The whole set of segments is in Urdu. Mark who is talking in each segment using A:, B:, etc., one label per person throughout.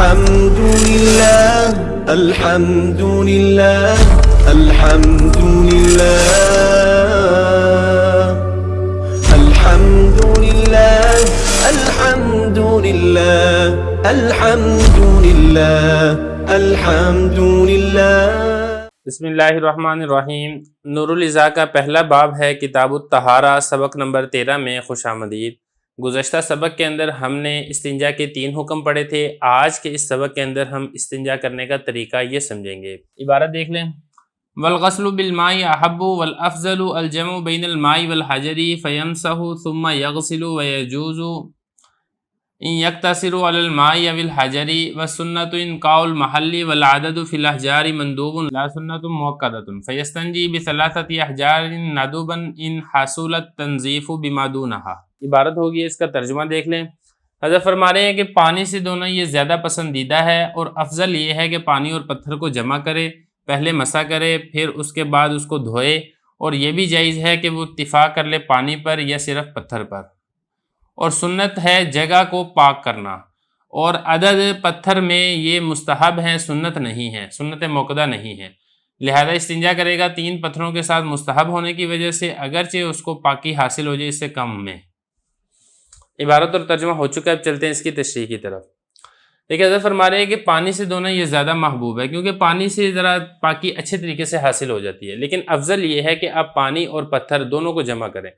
A: الحمد لله الحمد لله الحمد لله الحمد لله الحمد لله الحمد لله الحمد لله۔
B: بسم اللہ الرحمن الرحیم۔ نور العزا کا پہلا باب ہے کتاب الطہارہ، سبق نمبر 13 میں خوش آمدید۔ گزشتہ سبق کے اندر ہم نے استنجا کے 3 حکم پڑھے تھے۔ آج کے اس سبق کے اندر ہم استنجا کرنے کا طریقہ یہ سمجھیں گے۔ عبارت دیکھ لیں۔ والغسل بالماء احب والافضل الجمع بین الماء والحجر فینصح ثم یغسل ویجوز ان یقتصر علی الماء والحجر والسنۃ انقاء المحل والعدد فی الاحجار مندوب لا سنۃ مؤکدۃ فیستنجی بثلاثۃ احجار ندبا ان حصل التنظیف بما دونها۔ عبارت ہوگی، اس کا ترجمہ دیکھ لیں۔ حضرت فرما رہے ہیں کہ پانی سے دھونا یہ زیادہ پسندیدہ ہے، اور افضل یہ ہے کہ پانی اور پتھر کو جمع کرے، پہلے مسح کرے، پھر اس کے بعد اس کو دھوئے، اور یہ بھی جائز ہے کہ وہ اتفاق کر لے پانی پر یا صرف پتھر پر۔ اور سنت ہے جگہ کو پاک کرنا، اور عدد پتھر میں یہ مستحب ہے، سنت نہیں ہے، سنت موقدہ نہیں ہے۔ لہذا استنجا کرے گا 3 پتھروں کے ساتھ مستحب ہونے کی وجہ سے، اگرچہ اس کو پاکی حاصل ہو جائے اس سے کم میں۔ عبارت اور ترجمہ ہو چکا ہے، اب چلتے ہیں اس کی تشریح کی طرف۔ دیکھیں، حضرت فرما رہے ہیں کہ پانی سے دھونا یہ زیادہ محبوب ہے، کیونکہ پانی سے ذرا پاکی اچھے طریقے سے حاصل ہو جاتی ہے، لیکن افضل یہ ہے کہ آپ پانی اور پتھر دونوں کو جمع کریں۔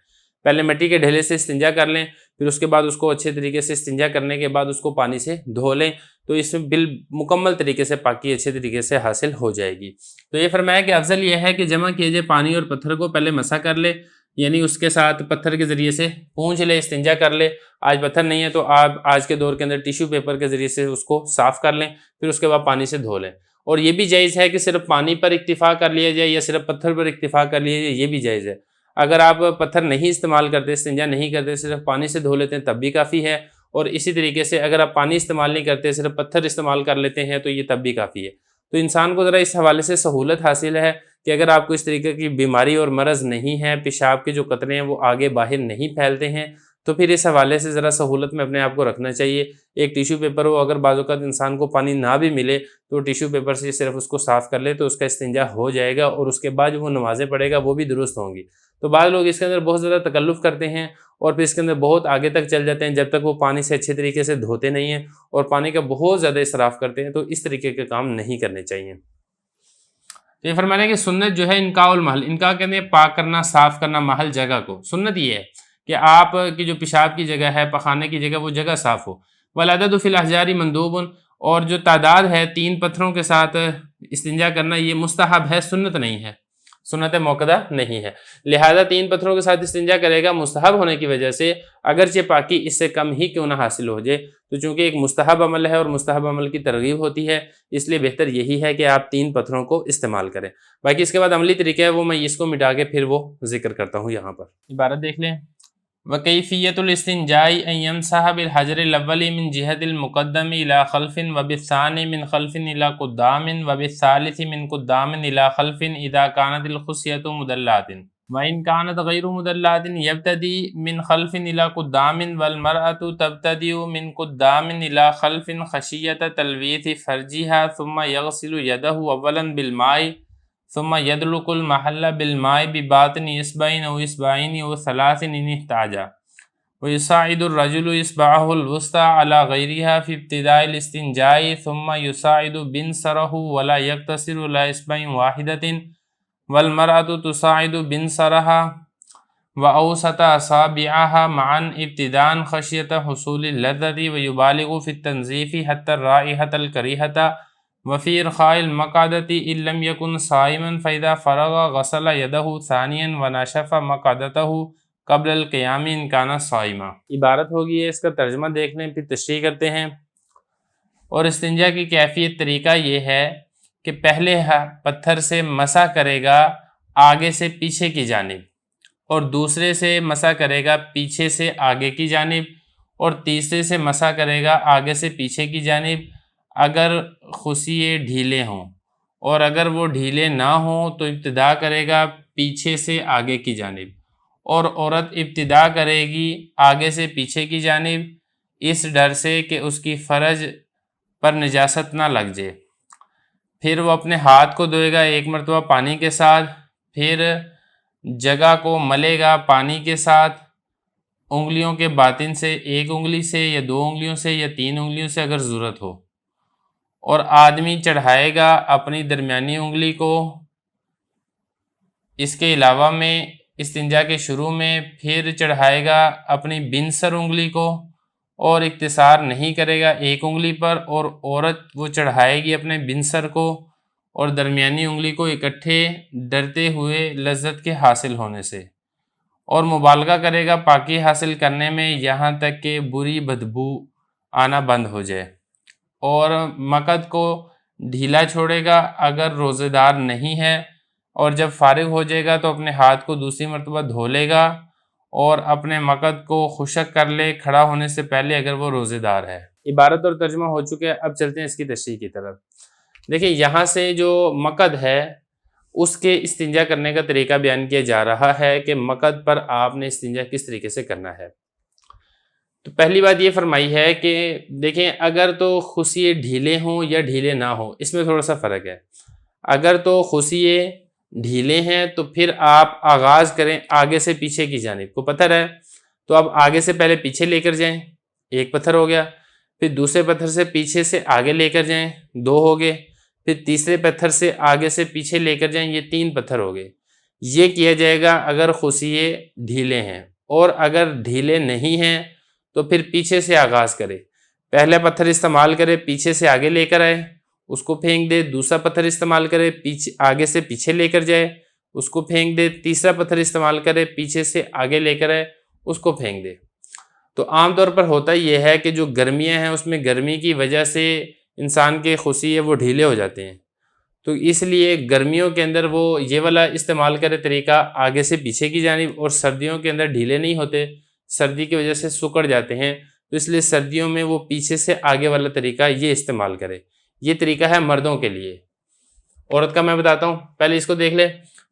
B: پہلے مٹی کے ڈھیلے سے استنجا کر لیں، پھر اس کے بعد اس کو اچھے طریقے سے استنجا کرنے کے بعد اس کو پانی سے دھو لیں، تو اس میں مکمل طریقے سے پاکی اچھے طریقے سے حاصل ہو جائے گی۔ تو یہ فرمایا کہ افضل یہ ہے کہ جمع کیے جائے پانی اور پتھر کو، پہلے مسح کر لے، یعنی اس کے ساتھ پتھر کے ذریعے سے پونچھ لے، استنجا کر لے۔ آج پتھر نہیں ہے تو آپ آج کے دور کے اندر ٹیشو پیپر کے ذریعے سے اس کو صاف کر لیں، پھر اس کے بعد پانی سے دھو لیں۔ اور یہ بھی جائز ہے کہ صرف پانی پر اکتفا کر لیا جائے یا صرف پتھر پر اکتفا کر لیا جائے، یہ بھی جائز ہے۔ اگر آپ پتھر نہیں استعمال کرتے، استنجا نہیں کرتے، صرف پانی سے دھو لیتے ہیں تب بھی کافی ہے، اور اسی طریقے سے اگر آپ پانی استعمال نہیں کرتے، صرف پتھر استعمال کر لیتے ہیں تو یہ تب بھی کافی ہے۔ تو انسان کو ذرا اس حوالے سے سہولت حاصل ہے کہ اگر آپ کو اس طریقے کی بیماری اور مرض نہیں ہے، پیشاب کے جو قطرے ہیں وہ آگے باہر نہیں پھیلتے ہیں، تو پھر اس حوالے سے ذرا سہولت میں اپنے آپ کو رکھنا چاہیے۔ ایک ٹیشو پیپر ہو، اگر بعض اوقات انسان کو پانی نہ بھی ملے تو ٹیشو پیپر سے صرف اس کو صاف کر لے تو اس کا استنجا ہو جائے گا، اور اس کے بعد جو وہ نمازیں پڑھے گا وہ بھی درست ہوں گی۔ تو بعض لوگ اس کے اندر بہت زیادہ تکلف کرتے ہیں اور پھر اس کے اندر بہت آگے تک چل جاتے ہیں، جب تک وہ پانی سے اچھے طریقے سے دھوتے نہیں ہیں اور پانی کا بہت زیادہ اسراف کرتے ہیں، تو اس طریقے کے کام نہیں کرنے چاہیے۔ تو یہ فرمانے کہ سنت جو ہے انقاء المحل، انقاء کہتے ہیں پاک کرنا، صاف کرنا محل، جگہ کو۔ سنت یہ ہے کہ آپ کی جو پیشاب کی جگہ ہے، پخانے کی جگہ، وہ جگہ صاف ہو۔ والعدد فی الاحجار مندوب، اور جو تعداد ہے 3 پتھروں کے ساتھ استنجا کرنا یہ مستحب ہے، سنت نہیں ہے، سنت موقدہ نہیں ہے۔ لہذا 3 پتھروں کے ساتھ استنجا کرے گا، مستحب ہونے کی وجہ سے، اگرچہ پاکی اس سے کم ہی کیوں نہ حاصل ہو جائے، تو چونکہ ایک مستحب عمل ہے اور مستحب عمل کی ترغیب ہوتی ہے، اس لیے بہتر یہی ہے کہ آپ 3 پتھروں کو استعمال کریں۔ باقی اس کے بعد عملی طریقہ ہے وہ میں اس کو مٹا کے پھر وہ ذکر کرتا ہوں یہاں پر۔ عبارت دیکھ لیں۔ وَكَيْفِيَّةُ الْإِسْتِنْجَاءِ أَنْ يَمْسَحَ بِالْحَجَرِ الْأَوَّلِ مِنْ جِهَةِ الْمُقَدَّمِ إِلَى خَلْفٍ وَبِالثَّانِي مِنْ خَلْفٍ إِلَى قُدَّامٍ وَبِالثَّالِثِ مِنْ قُدَّامٍ إِلَى خَلْفٍ إِذَا كَانَتِ الْخُصْيَةُ مُدَلَّاتٍ وَإِنْ كَانَتْ غَيْرُ مُدَلَّاتٍ يَبْتَدِي مِنْ خَلْفٍ إِلَى قُدَّامٍ وَالْمَرْأَةُ تَبْتَدِئُ مِنْ قُدَّامٍ إِلَى خَلْفٍ خَشِيَّةَ تَلْوِيثِ فَرْجِهَا ثُمَّ يَغْسِلُ يَدَهُ أَوَّلًا بِالْمَاءِ ثم يدلق المحل بالماء بباطن اصبعين او اصبعين او ثلاث ان احتاج ويساعد الرجل اصبعه الوسطى على غيرها في ابتداء الاستنجاء ثم يساعد بنصره ولا يقتصر على اصبع واحدة والمرأة تساعد بنصرها واوسط اصابعها معا ابتداء خشية حصول اللذة ويبالغ في التنظيف حتى الرائحة الكريهة وفي إرخاء المقعدة إن لم يكن صائما فإذا فرغ غسل يده ثانيا ونشف مقعدته قبل القيام إن كان صائما۔ عبارت ہوگی ہے، اس کا ترجمہ دیکھ لیں پھر تشریح کرتے ہیں۔ اور استنجا کی کیفیت طریقہ یہ ہے کہ پہلے پتھر سے مسح کرے گا آگے سے پیچھے کی جانب، اور دوسرے سے مسح کرے گا پیچھے سے آگے کی جانب، اور تیسرے سے مسح کرے گا آگے سے پیچھے کی جانب اگر خصیے ڈھیلے ہوں، اور اگر وہ ڈھیلے نہ ہوں تو ابتدا کرے گا پیچھے سے آگے کی جانب، اور عورت ابتدا کرے گی آگے سے پیچھے کی جانب، اس ڈر سے کہ اس کی فرج پر نجاست نہ لگ جائے۔ پھر وہ اپنے ہاتھ کو دھوئے گا ایک مرتبہ پانی کے ساتھ، پھر جگہ کو ملے گا پانی کے ساتھ، انگلیوں کے باطن سے، ایک انگلی سے یا 2 انگلیوں سے یا 3 انگلیوں سے اگر ضرورت ہو، اور آدمی چڑھائے گا اپنی درمیانی انگلی کو۔ اس کے علاوہ میں استنجا کے شروع میں پھر چڑھائے گا اپنی بنسر انگلی کو، اور اقتصار نہیں کرے گا ایک انگلی پر، اور عورت وہ چڑھائے گی اپنے بنسر کو اور درمیانی انگلی کو اکٹھے، ڈرتے ہوئے لذت کے حاصل ہونے سے، اور مبالغہ کرے گا پاکی حاصل کرنے میں یہاں تک کہ بری بدبو آنا بند ہو جائے، اور مقد کو ڈھیلا چھوڑے گا اگر روزے دار نہیں ہے، اور جب فارغ ہو جائے گا تو اپنے ہاتھ کو دوسری مرتبہ دھو لے گا اور اپنے مقد کو خشک کر لے کھڑا ہونے سے پہلے اگر وہ روزے دار ہے۔ عبارت اور ترجمہ ہو چکے ہیں، اب چلتے ہیں اس کی تشریح کی طرف۔ دیکھیں یہاں سے جو مقد ہے اس کے استنجا کرنے کا طریقہ بیان کیا جا رہا ہے کہ مقد پر آپ نے استنجا کس طریقے سے کرنا ہے۔ تو پہلی بات یہ فرمائی ہے کہ دیکھیں اگر تو خصیے ڈھیلے ہوں یا ڈھیلے نہ ہوں، اس میں تھوڑا سا فرق ہے۔ اگر تو خصیے ڈھیلے ہیں تو پھر آپ آغاز کریں آگے سے پیچھے کی جانب، کو پتھر ہے تو اب آگے سے پہلے پیچھے لے کر جائیں، ایک پتھر ہو گیا، پھر دوسرے پتھر سے پیچھے سے آگے لے کر جائیں، 2 ہو گئے، پھر تیسرے پتھر سے آگے سے پیچھے لے کر جائیں، یہ 3 پتھر ہو گئے۔ یہ کیا جائے گا اگر خصیے ڈھیلے ہیں، اور اگر ڈھیلے نہیں ہیں تو پھر پیچھے سے آغاز کرے، پہلا پتھر استعمال کرے پیچھے سے آگے لے کر آئے، اس کو پھینک دے، دوسرا پتھر استعمال کرے آگے سے پیچھے لے کر جائے، اس کو پھینک دے، تیسرا پتھر استعمال کرے پیچھے سے آگے لے کر آئے، اس کو پھینک دے۔ تو عام طور پر ہوتا یہ ہے کہ جو گرمیاں ہیں اس میں گرمی کی وجہ سے انسان کے خصیے وہ ڈھیلے ہو جاتے ہیں، تو اس لیے گرمیوں کے اندر وہ یہ والا استعمال کرے طریقہ آگے سے پیچھے کی جانب، اور سردیوں کے اندر ڈھیلے نہیں ہوتے، سردی کی وجہ سے سکڑ جاتے ہیں، تو اس لیے سردیوں میں وہ پیچھے سے آگے والا طریقہ یہ استعمال کرے۔ یہ طریقہ ہے مردوں کے لیے۔ عورت کا میں بتاتا ہوں، پہلے اس کو دیکھ لے۔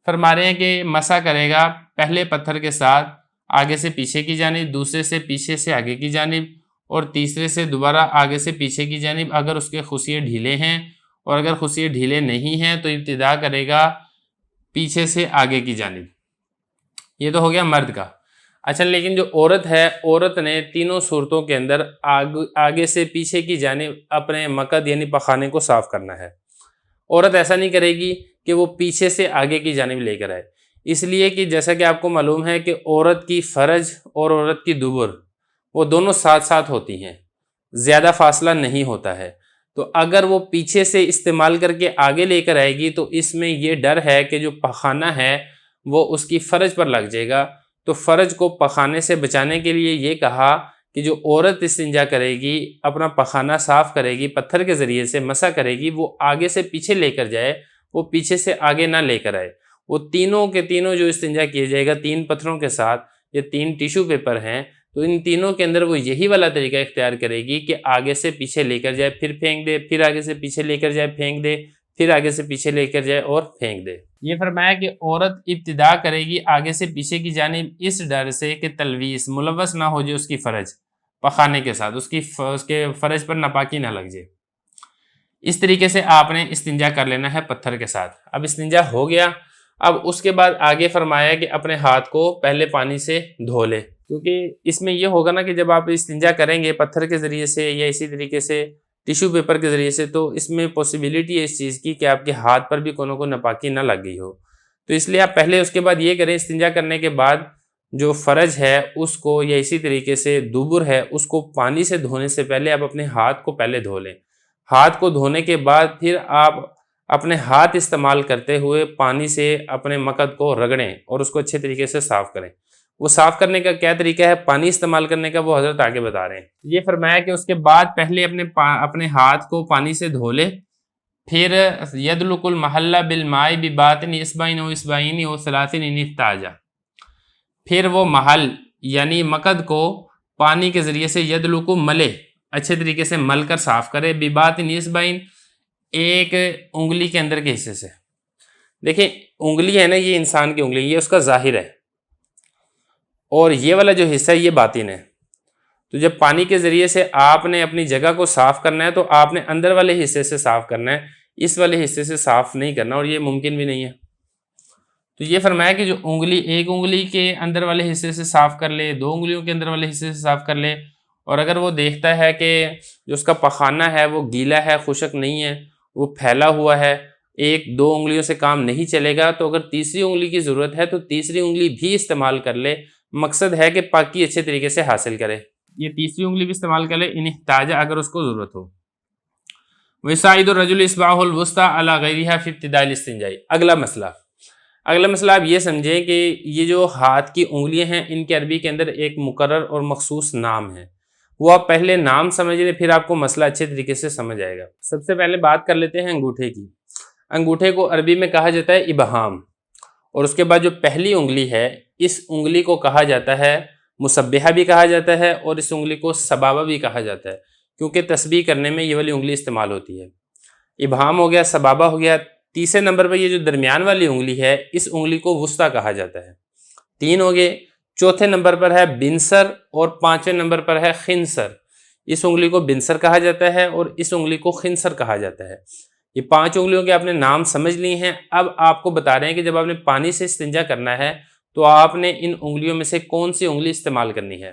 B: فرما رہے ہیں کہ مسح کرے گا پہلے پتھر کے ساتھ آگے سے پیچھے کی جانب، دوسرے سے پیچھے سے آگے کی جانب، اور تیسرے سے دوبارہ آگے سے پیچھے کی جانب اگر اس کے خصیے ڈھیلے ہیں، اور اگر خصیے ڈھیلے نہیں ہیں تو ابتدا کرے گا پیچھے سے آگے کی جانب۔ یہ تو ہو گیا مرد کا۔ اچھا لیکن جو عورت ہے، عورت نے تینوں صورتوں کے اندر آگے سے پیچھے کی جانب اپنے مقد یعنی پخانے کو صاف کرنا ہے۔ عورت ایسا نہیں کرے گی کہ وہ پیچھے سے آگے کی جانب لے کر آئے، اس لیے کہ جیسا کہ آپ کو معلوم ہے کہ عورت کی فرج اور عورت کی دبر وہ دونوں ساتھ ساتھ ہوتی ہیں، زیادہ فاصلہ نہیں ہوتا ہے، تو اگر وہ پیچھے سے استعمال کر کے آگے لے کر آئے گی تو اس میں یہ ڈر ہے کہ جو پخانہ ہے وہ اس کی فرج پر لگ جائے گا۔ تو فرج کو پخانے سے بچانے کے لیے یہ کہا کہ جو عورت استنجا کرے گی، اپنا پخانہ صاف کرے گی، پتھر کے ذریعے سے مسح کرے گی، وہ آگے سے پیچھے لے کر جائے، وہ پیچھے سے آگے نہ لے کر آئے۔ وہ تینوں کے تینوں جو استنجا کیے جائے گا 3 پتھروں کے ساتھ، یہ 3 ٹیشو پیپر ہیں، تو ان تینوں کے اندر وہ یہی والا طریقہ اختیار کرے گی کہ آگے سے پیچھے لے کر جائے، پھر پھینک دے، پھر آگے سے پیچھے لے کر جائے، پھینک دے، پھر آگے سے پیچھے لے کر جائے اور پھینک دے۔ یہ فرمایا کہ عورت ابتدا کرے گی آگے سے پیچھے کی جانب اس ڈر سے کہ تلویث ملوث نہ ہو جائے اس کی فرج پخانے کے ساتھ، اس کے فرج پر ناپاکی نہ لگ جائے۔ اس طریقے سے آپ نے استنجا کر لینا ہے پتھر کے ساتھ۔ اب استنجا ہو گیا، اب اس کے بعد آگے فرمایا کہ اپنے ہاتھ کو پہلے پانی سے دھو لے، کیونکہ اس میں یہ ہوگا نا کہ جب آپ استنجا کریں گے پتھر کے ذریعے سے یا اسی طریقے سے ٹیشو پیپر کے ذریعے سے، تو اس میں پاسبلٹی ہے اس چیز کی کہ آپ کے ہاتھ پر بھی کو ناپاکی نہ لگ گئی ہو، تو اس لیے آپ پہلے اس کے بعد یہ کریں، استنجا کرنے کے بعد جو فرج ہے اس کو یا اسی طریقے سے دوبر ہے اس کو پانی سے دھونے سے پہلے آپ اپنے ہاتھ کو پہلے دھو لیں۔ ہاتھ کو دھونے کے بعد پھر آپ اپنے ہاتھ استعمال کرتے ہوئے پانی سے اپنے مقد کو رگڑیں اور اس کو اچھے طریقے سے صاف کریں۔ وہ صاف کرنے کا کیا طریقہ ہے، پانی استعمال کرنے کا، وہ حضرت آگے بتا رہے ہیں۔ یہ فرمایا کہ اس کے بعد پہلے اپنے ہاتھ کو پانی سے دھو لے، پھر یدلق المحلہ بالماء بباطن اصبعین و اصبعین و ثلاث ان احتاج، پھر وہ محل یعنی مقد کو پانی کے ذریعے سے یدلق ملے، اچھے طریقے سے مل کر صاف کرے، بباطن اصبعین، ایک انگلی کے اندر کے حصے سے۔ دیکھیں انگلی ہے نا، یہ انسان کی انگلی، یہ اس کا ظاہر ہے، اور یہ والا جو حصہ ہے یہ باطن ہے۔ تو جب پانی کے ذریعے سے آپ نے اپنی جگہ کو صاف کرنا ہے تو آپ نے اندر والے حصے سے صاف کرنا ہے، اس والے حصے سے صاف نہیں کرنا، اور یہ ممکن بھی نہیں ہے۔ تو یہ فرمایا کہ جو انگلی ایک انگلی کے اندر والے حصے سے صاف کر لے، 2 انگلیوں کے اندر والے حصے سے صاف کر لے، اور اگر وہ دیکھتا ہے کہ جو اس کا پخانہ ہے وہ گیلا ہے، خشک نہیں ہے، وہ پھیلا ہوا ہے، 1-2 انگلیوں سے کام نہیں چلے گا، تو اگر تیسری انگلی کی ضرورت ہے تو تیسری انگلی بھی استعمال کر لے۔ مقصد ہے کہ پاکی اچھے طریقے سے حاصل کرے، یہ تیسری انگلی بھی استعمال کر لے ان احتاج، اگر اس کو ضرورت ہو۔ وَيُسَاعِدُ الرَّجُلُ إِصْبَعَهُ الْوُسْطَىٰ عَلَىٰ غَيْرِهَا فِي ابْتِدَاءِ الِاسْتِنْجَاءِ۔ اگلا مسئلہ آپ یہ سمجھیں کہ یہ جو ہاتھ کی انگلیاں ہیں ان کے عربی کے اندر ایک مقرر اور مخصوص نام ہے، وہ آپ پہلے نام سمجھ لیں، پھر آپ کو مسئلہ اچھے طریقے سے سمجھ آئے گا۔ سب سے پہلے بات کر لیتے ہیں انگوٹھے کی۔ انگوٹھے کو عربی میں کہا جاتا ہے ابہام، اور اس کے بعد جو پہلی انگلی ہے اس انگلی کو کہا جاتا ہے مسبحہ بھی کہا جاتا ہے، اور اس انگلی کو سبابہ بھی کہا جاتا ہے، کیونکہ تسبیح کرنے میں یہ والی انگلی استعمال ہوتی ہے۔ ابہام ہو گیا، سبابہ ہو گیا۔ تیسرے نمبر پہ یہ جو درمیان والی انگلی ہے اس انگلی کو وسطیٰ کہا جاتا ہے۔ 3 ہو گئے۔ چوتھے نمبر پر ہے بنسر، اور 5ویں نمبر پر ہے خنسر۔ اس انگلی کو بنسر کہا جاتا ہے اور اس انگلی کو خنسر کہا جاتا ہے۔ یہ 5 انگلیوں کے آپ نے نام سمجھ لی ہیں۔ اب آپ کو بتا رہے ہیں کہ جب آپ نے پانی سے استنجا کرنا ہے تو آپ نے ان انگلیوں میں سے کون سی انگلی استعمال کرنی ہے۔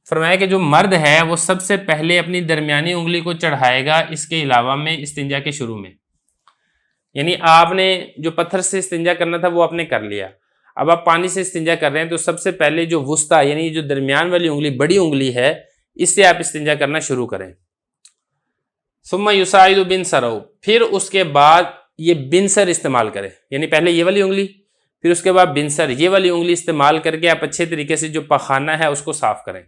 B: فرمایا کہ جو مرد ہے وہ سب سے پہلے اپنی درمیانی انگلی کو چڑھائے گا اس کے علاوہ میں استنجا کے شروع میں، یعنی آپ نے جو پتھر سے استنجا کرنا تھا وہ آپ نے کر لیا، اب آپ پانی سے استنجا کر رہے ہیں تو سب سے پہلے جو وسطیٰ یعنی جو درمیان والی انگلی بڑی انگلی ہے اس سے آپ استنجا کرنا شروع کریں۔ ثم یساعد بنسرہ، پھر اس کے بعد یہ بنسر استعمال کریں، یعنی پہلے یہ والی انگلی پھر اس کے بعد بنسر، یہ والی انگلی استعمال کر کے آپ اچھے طریقے سے جو پخانہ ہے اس کو صاف کریں۔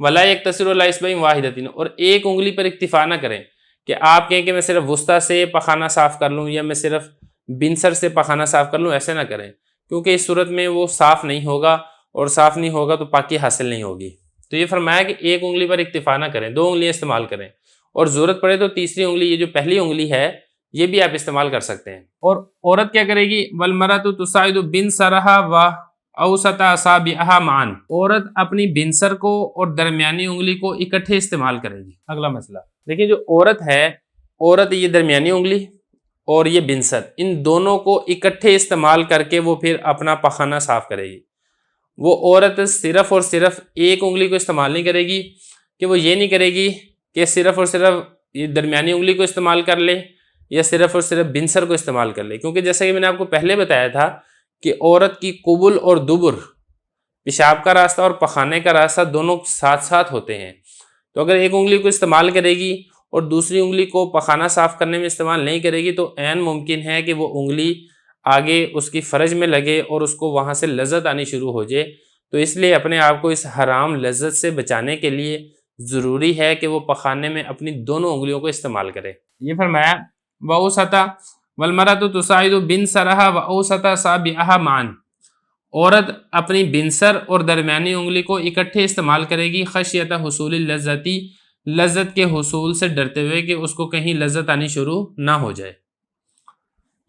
B: وَلَا يَقْتَصِرُ عَلَىٰ إِصْبَعٍ وَاحِدَةٍ، اور ایک انگلی پر اکتفا نہ کریں کہ آپ کہیں کہ میں صرف وسطیٰ سے پخانہ صاف کر لوں یا میں صرف بنسر سے پخانہ صاف کر لوں، ایسے نہ کریں، کیونکہ اس صورت میں وہ صاف نہیں ہوگا، اور صاف نہیں ہوگا تو پاکی حاصل نہیں ہوگی۔ تو یہ فرمایا کہ ایک انگلی پر اکتفا نہ کریں، 2 انگلیاں استعمال کریں، اور ضرورت پڑے تو تیسری انگلی، یہ جو پہلی انگلی ہے یہ بھی آپ استعمال کر سکتے ہیں۔ اور عورت کیا کرے گی؟ وَالْمَرْأَةُ تُسَاعِدُ بِنْسَرَهَا وَأَوْسَطَ أَصَابِعِهَا مَعًا، عورت اپنی بنسر کو اور درمیانی انگلی کو اکٹھے استعمال کرے گی۔ اگلا مسئلہ دیکھیں، جو عورت ہے، عورت یہ درمیانی انگلی اور یہ بنسر، ان دونوں کو اکٹھے استعمال کر کے وہ پھر اپنا پخانہ صاف کرے گی۔ وہ عورت صرف اور صرف ایک انگلی کو استعمال نہیں کرے گی، کہ وہ یہ نہیں کرے گی کہ صرف اور صرف یہ درمیانی انگلی کو استعمال کر لے یا صرف اور صرف بنسر کو استعمال کر لے، کیونکہ جیسا کہ میں نے آپ کو پہلے بتایا تھا کہ عورت کی قبل اور دبر، پیشاب کا راستہ اور پخانے کا راستہ دونوں ساتھ ساتھ ہوتے ہیں، تو اگر ایک انگلی کو استعمال کرے گی اور دوسری انگلی کو پخانہ صاف کرنے میں استعمال نہیں کرے گی تو عین ممکن ہے کہ وہ انگلی آگے اس کی فرج میں لگے اور اس کو وہاں سے لذت آنی شروع ہو جائے۔ تو اس لیے اپنے آپ کو اس حرام لذت سے بچانے کے لیے ضروری ہے کہ وہ پخانے میں اپنی دونوں انگلیوں کو استعمال کرے۔ یہ فرمایا وَأَوْسَطَ وَالْمَرْأَةُ تُسَاعِدُ بِنْسَرَهَا وَأَوْسَطَ أَصَابِعِهَا مَعًا، عورت اپنی بنسر اور درمیانی انگلی کو اکٹھے استعمال کرے گی، خشیۃ حصول اللذتی، لذت کے حصول سے ڈرتے ہوئے کہ اس کو کہیں لذت آنی شروع نہ ہو جائے۔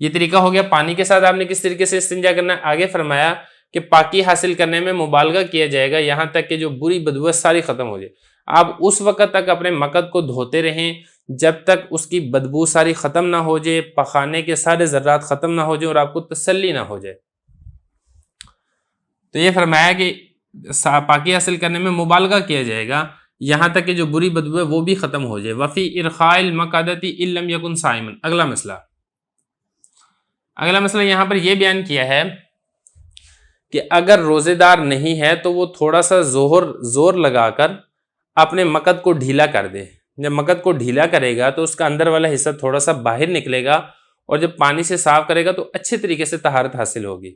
B: یہ طریقہ ہو گیا پانی کے ساتھ آپ نے کس طریقے سے استنجا کرنا ہے۔ آگے فرمایا کہ پاکی حاصل کرنے میں مبالغہ کیا جائے گا یہاں تک کہ جو بری بدبو ساری ختم ہو جائے۔ آپ اس وقت تک اپنے مقد کو دھوتے رہیں جب تک اس کی بدبو ساری ختم نہ ہو جائے، پخانے کے سارے ذرات ختم نہ ہو جائے اور آپ کو تسلی نہ ہو جائے۔ تو یہ فرمایا کہ پاکی حاصل کرنے میں مبالغہ کیا جائے گا یہاں تک کہ جو بری بدبو ہے وہ بھی ختم ہو جائے۔ وفی ارخاء المقادتی ان لم یکن صائما، اگلا مسئلہ یہاں پر یہ بیان کیا ہے کہ اگر روزے دار نہیں ہے تو وہ تھوڑا سا زور لگا کر اپنے مقد کو ڈھیلا کر دے۔ جب مقد کو ڈھیلا کرے گا تو اس کا اندر والا حصہ تھوڑا سا باہر نکلے گا، اور جب پانی سے صاف کرے گا تو اچھے طریقے سے طہارت حاصل ہوگی۔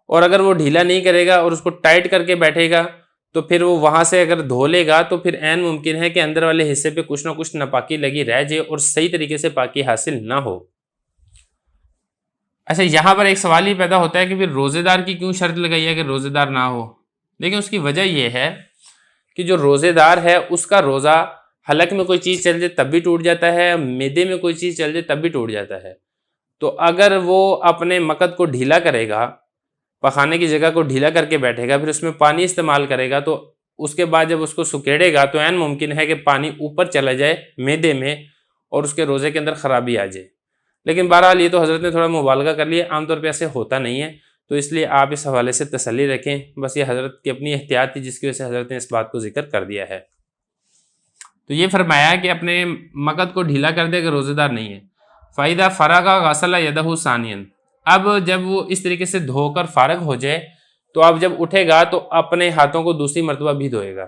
B: اور اگر وہ ڈھیلا نہیں کرے گا اور اس کو ٹائٹ کر کے بیٹھے گا تو پھر وہ وہاں سے اگر دھو لے گا تو پھر عین ممکن ہے کہ اندر والے حصے پہ کچھ نہ کچھ ناپاکی لگی رہ جائے اور صحیح طریقے سے پاکی حاصل نہ ہو۔ اچھا، یہاں پر ایک سوال ہی پیدا ہوتا ہے کہ پھر روزے دار کی کیوں شرط لگائی ہے کہ روزے دار نہ ہو؟ لیکن اس کی وجہ یہ ہے کہ جو روزے دار ہے اس کا روزہ حلق میں کوئی چیز چل جائے تب بھی ٹوٹ جاتا ہے، معدے میں کوئی چیز چل جائے تب بھی ٹوٹ جاتا ہے۔ تو اگر وہ اپنے مقد کو ڈھیلا کرے گا پخانے کی جگہ کو ڈھیلا کر کے بیٹھے گا، پھر اس میں پانی استعمال کرے گا، تو اس کے بعد جب اس کو سکیڑے گا تو عین ممکن ہے کہ پانی اوپر چلا جائے معدے میں اور اس کے روزے کے اندر خرابی آ جائے۔ لیکن بہرحال یہ تو حضرت نے تھوڑا مبالغہ کر لیا، عام طور پہ ایسے ہوتا نہیں ہے، تو اس لیے آپ اس حوالے سے تسلی رکھیں، بس یہ حضرت کی اپنی احتیاط تھی جس کی وجہ سے حضرت نے اس بات کو ذکر کر دیا ہے۔ تو یہ فرمایا کہ اپنے مقد کو ڈھیلا کر دے اگر روزے دار نہیں ہے۔ فَإِذَا فَرَغَ غَسَلَ يَدَهُ ثَانِيًا، اب جب وہ اس طریقے سے دھو کر فارغ ہو جائے تو اب جب اٹھے گا تو اپنے ہاتھوں کو دوسری مرتبہ بھی دھوئے گا۔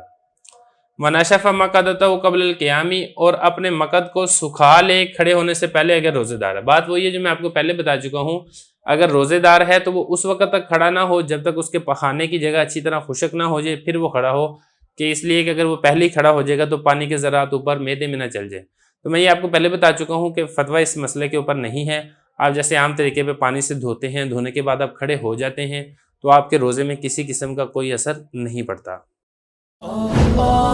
B: وَنَشَفَ مَقَدَتَهُ قَبْلَ الْقِيَامِ، اور اپنے مقد کو سکھا لے کھڑے ہونے سے پہلے اگر روزے دار ہے۔ بات وہی ہے جو میں آپ کو پہلے بتا چکا ہوں، اگر روزے دار ہے تو وہ اس وقت تک کھڑا نہ ہو جب تک اس کے پخانے کی جگہ اچھی طرح خشک نہ ہو جائے، پھر وہ کھڑا ہو، کہ اس لیے کہ اگر وہ پہلے ہی کھڑا ہو جائے گا تو پانی کے ذرات اوپر معدے میں نہ چل جائے۔ تو میں یہ آپ کو پہلے بتا چکا ہوں کہ فتویٰ اس مسئلے کے اوپر نہیں ہے، آپ جیسے عام طریقے پہ پانی سے دھوتے ہیں، دھونے کے بعد آپ کھڑے ہو جاتے ہیں تو آپ کے روزے میں کسی قسم کا کوئی اثر نہیں پڑتا۔
A: Allah